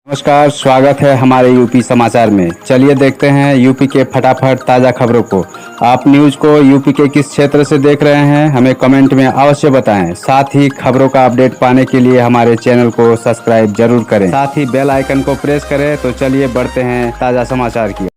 नमस्कार, स्वागत है हमारे यूपी समाचार में। चलिए देखते हैं यूपी के फटाफट ताज़ा खबरों को। आप न्यूज़ को यूपी के किस क्षेत्र से देख रहे हैं, हमें कमेंट में अवश्य बताएं। साथ ही खबरों का अपडेट पाने के लिए हमारे चैनल को सब्सक्राइब जरूर करें, साथ ही बेल आइकन को प्रेस करें। तो चलिए बढ़ते हैं ताज़ा समाचार की।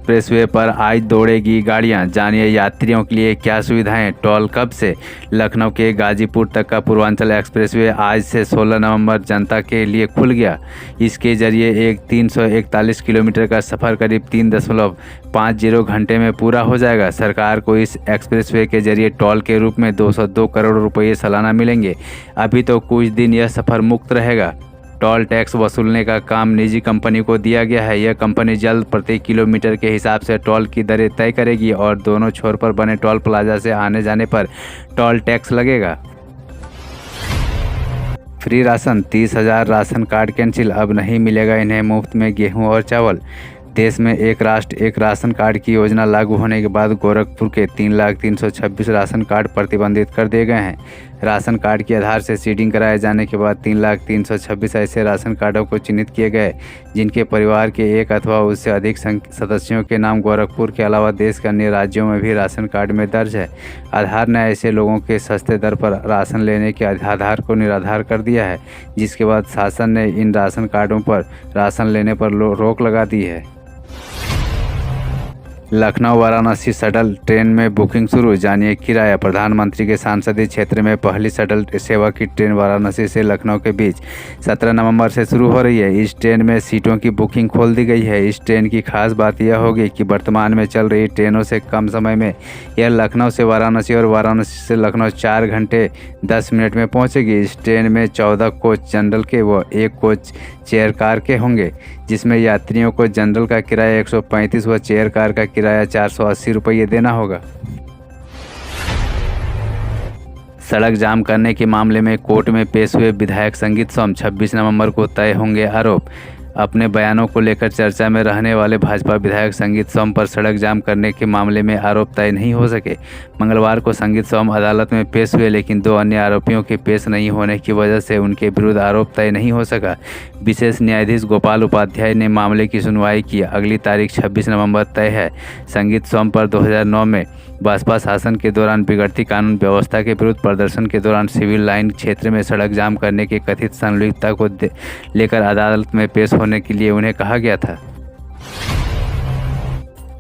एक्सप्रेसवे पर आज दौड़ेगी गाड़ियां, जानिए यात्रियों के लिए क्या सुविधाएं। टोल कब से? लखनऊ के गाजीपुर तक का पूर्वांचल एक्सप्रेसवे आज से 16 नवंबर जनता के लिए खुल गया। इसके जरिए एक 341 किलोमीटर का सफ़र करीब 3.50 घंटे में पूरा हो जाएगा। सरकार को इस एक्सप्रेसवे के जरिए टोल के रूप में 202 करोड़ रुपये सालाना मिलेंगे। अभी तो कुछ दिन यह सफ़र मुक्त रहेगा। टोल टैक्स वसूलने का काम निजी कंपनी को दिया गया है। यह कंपनी जल्द प्रति किलोमीटर के हिसाब से टोल की दरें तय करेगी और दोनों छोर पर बने टोल प्लाजा से आने जाने पर टोल टैक्स लगेगा। Free ration, 30,000 ration card cancel, अब नहीं मिलेगा इन्हें मुफ्त में गेहूं और चावल। देश में एक राष्ट्र एक राशन कार्ड की योजना लागू होने के बाद गोरखपुर के 3,326 राशन कार्ड प्रतिबंधित कर दिए गए हैं। राशन कार्ड के आधार से सीडिंग कराए जाने के बाद 3,326 ऐसे राशन कार्डों को चिन्हित किए गए जिनके परिवार के एक अथवा उससे अधिक सदस्यों के नाम गोरखपुर के अलावा देश के अन्य राज्यों में भी राशन कार्ड में दर्ज है। आधार ने ऐसे लोगों के सस्ते दर पर राशन लेने के आधार को निराधार कर दिया है, जिसके बाद शासन ने इन राशन कार्डों पर राशन लेने पर रोक लगा दी है। लखनऊ वाराणसी शटल ट्रेन में बुकिंग शुरू, जानिए किराया। प्रधानमंत्री के संसदीय क्षेत्र में पहली शटल सेवा की ट्रेन वाराणसी से लखनऊ के बीच 17 नवंबर से शुरू हो रही है। इस ट्रेन में सीटों की बुकिंग खोल दी गई है। इस ट्रेन की खास बात यह होगी कि वर्तमान में चल रही ट्रेनों से कम समय में यह लखनऊ से वाराणसी और वाराणसी से लखनऊ 4 घंटे 10 मिनट में पहुँचेगी। इस ट्रेन में 14 कोच जनरल के व 1 कोच चेयर कार के होंगे, जिसमें यात्रियों को जनरल का किराया 135 व चेयर कार का किराया 480 रुपये देना होगा। सड़क जाम करने के मामले में कोर्ट में पेश हुए विधायक संगीत सोम, 26 नवंबर को तय होंगे आरोप। अपने बयानों को लेकर चर्चा में रहने वाले भाजपा विधायक संगीत सोम पर सड़क जाम करने के मामले में आरोप तय नहीं हो सके। मंगलवार को संगीत सोम अदालत में पेश हुए, लेकिन 2 अन्य आरोपियों के पेश नहीं होने की वजह से उनके विरुद्ध आरोप तय नहीं हो सका। विशेष न्यायाधीश गोपाल उपाध्याय ने मामले की सुनवाई की। अगली तारीख 26 नवंबर तय है। संगीत सोम पर 2009 में बसपा शासन के दौरान बिगड़ती कानून व्यवस्था के विरुद्ध प्रदर्शन के दौरान सिविल लाइन क्षेत्र में सड़क जाम करने की कथित संलिप्तता को लेकर अदालत में पेश होने के लिए उन्हें कहा गया था।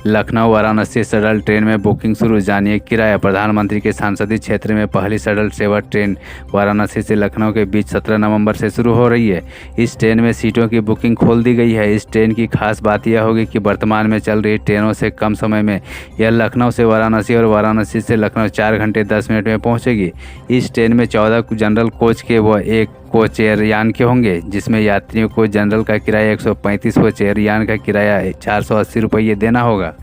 लखनऊ वाराणसी शटल ट्रेन में बुकिंग शुरू, जानिए किराया। प्रधानमंत्री के संसदीय क्षेत्र में पहली शटल सेवा ट्रेन वाराणसी से लखनऊ के बीच 17 नवंबर से शुरू हो रही है। इस ट्रेन में सीटों की बुकिंग खोल दी गई है। इस ट्रेन की खास बात यह होगी कि वर्तमान में चल रही ट्रेनों से कम समय में यह लखनऊ से वाराणसी और वाराणसी से लखनऊ 4 घंटे 10 मिनट में पहुँचेगी। इस ट्रेन में 14 जनरल कोच के व 1 कोच एयरयान के होंगे, जिसमें यात्रियों को जनरल का किराया 135 व एयरयान का किराया 480 रुपये देना होगा।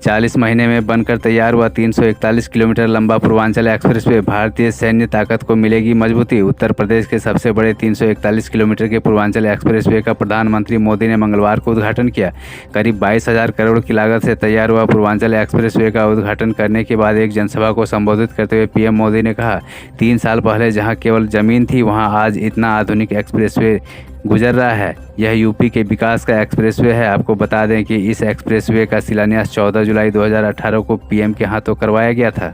40 महीने में बनकर तैयार हुआ 341 किलोमीटर लंबा पूर्वांचल एक्सप्रेसवे, भारतीय सैन्य ताकत को मिलेगी मजबूती। उत्तर प्रदेश के सबसे बड़े 341 किलोमीटर के पूर्वांचल एक्सप्रेसवे का प्रधानमंत्री मोदी ने मंगलवार को उद्घाटन किया। करीब 22,000 करोड़ की लागत से तैयार हुआ पूर्वांचल एक्सप्रेसवे का उद्घाटन करने के बाद एक जनसभा को संबोधित करते हुए पीएम मोदी ने कहा, 3 साल पहले जहाँ केवल जमीन थी, वहाँ आज इतना आधुनिक एक्सप्रेसवे गुजर रहा है। यह यूपी के विकास का एक्सप्रेसवे है। आपको बता दें कि इस एक्सप्रेसवे का शिलान्यास 14 जुलाई 2018 को पीएम के हाथों करवाया गया था।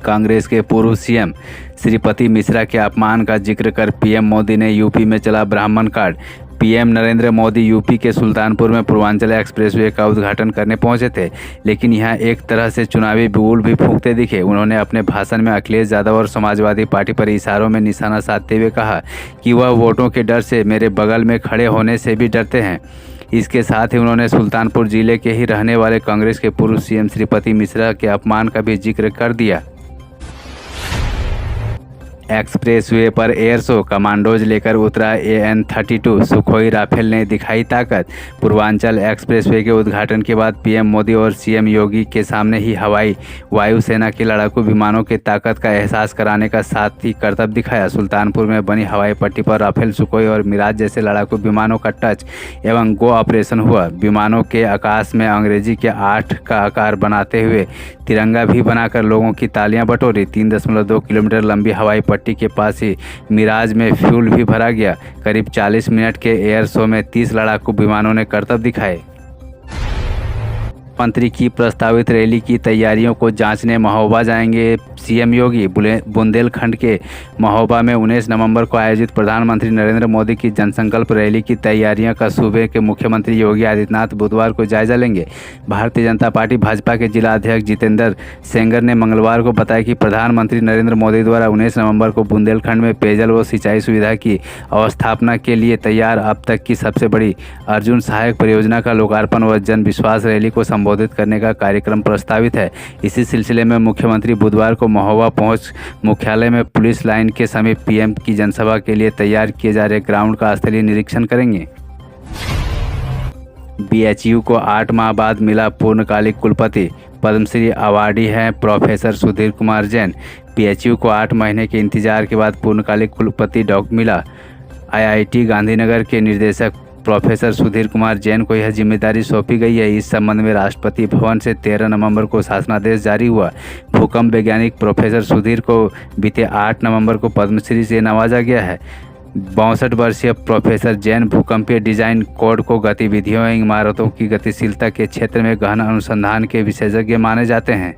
कांग्रेस के पूर्व सीएम श्रीपति मिश्रा के अपमान का जिक्र कर पीएम मोदी ने यूपी में चला ब्राह्मण card. PM Narendra Modi UP के सुल्तानपुर में पूर्वांचल एक्सप्रेसवे का उद्घाटन करने पहुंचे थे, लेकिन यहां एक तरह से चुनावी बिगुल भी फूंकते दिखे। उन्होंने अपने भाषण में अखिलेश यादव और समाजवादी पार्टी पर इशारों में निशाना साधते हुए कहा कि वह वोटों के डर से मेरे बगल में खड़े होने से भी डरते हैं। इसके साथ ही उन्होंने सुल्तानपुर जिले के ही रहने वाले कांग्रेस के पूर्व सीएम श्रीपति मिश्रा के अपमान का भी जिक्र कर दिया। एक्सप्रेसवे पर एयर शो, कमांडोज लेकर उतरा AN-32, सुखोई राफेल ने दिखाई ताकत। पूर्वांचल एक्सप्रेसवे के उद्घाटन के बाद पीएम मोदी और सीएम योगी के सामने ही हवाई वायुसेना के लड़ाकू विमानों की ताकत का एहसास कराने का साथ ही करतब दिखाया। सुल्तानपुर में बनी हवाई पट्टी पर राफेल, सुखोई और मिराज जैसे लड़ाकू विमानों का टच एवं गो ऑपरेशन हुआ। विमानों के आकाश में अंग्रेजी के 8 का आकार बनाते हुए तिरंगा भी बनाकर लोगों की तालियां बटोरी। 3.2 किलोमीटर लंबी हवाई पट्टी के पास ही मिराज में फ्यूल भी भरा गया। करीब 40 मिनट के एयर शो में 30 लड़ाकू विमानों ने करतब दिखाए। मंत्री की प्रस्तावित रैली की तैयारियों को जांचने महोबा जाएंगे सीएम योगी। बुंदेलखंड के महोबा में 19 नवंबर को आयोजित प्रधानमंत्री नरेंद्र मोदी की जनसंकल्प रैली की तैयारियों का सूबे के मुख्यमंत्री योगी आदित्यनाथ बुधवार को जायजा लेंगे। भारतीय जनता पार्टी भाजपा के जिला अध्यक्ष जितेंद्र सेंगर ने मंगलवार को बताया कि प्रधानमंत्री नरेंद्र मोदी द्वारा 19 नवंबर को बुंदेलखंड में पेयजल व सिंचाई सुविधा की अवस्थापना के लिए तैयार अब तक की सबसे बड़ी अर्जुन सहायक परियोजना का लोकार्पण व जन विश्वास रैली को संबोधित करने का कार्यक्रम प्रस्तावित है। इसी सिलसिले में मुख्यमंत्री बुधवार को महोबा पहुंच मुख्यालय में पुलिस लाइन के समीप पीएम की जनसभा के लिए तैयार किए जा रहे ग्राउंड का स्थलीय निरीक्षण करेंगे। बीएचयू को 8 माह बाद मिला पूर्णकालिक कुलपति। पद्मश्री अवार्डी हैं प्रोफेसर सुधीर कुमार जैन। बीएचयू को 8 महीने के इंतजार के बाद पूर्णकालिक कुलपति डॉक्टर मिला। आईआईटी गांधीनगर के निदेशक प्रोफेसर सुधीर कुमार जैन को यह जिम्मेदारी सौंपी गई है। इस संबंध में राष्ट्रपति भवन से 13 नवंबर को शासनादेश जारी हुआ। भूकंप वैज्ञानिक प्रोफेसर सुधीर को बीते 8 नवंबर को पद्मश्री से नवाजा गया है। 62 वर्षीय प्रोफेसर जैन भूकंपीय डिजाइन कोड को गतिविधियों एवं इमारतों की गतिशीलता के क्षेत्र में गहन अनुसंधान के विशेषज्ञ माने जाते हैं।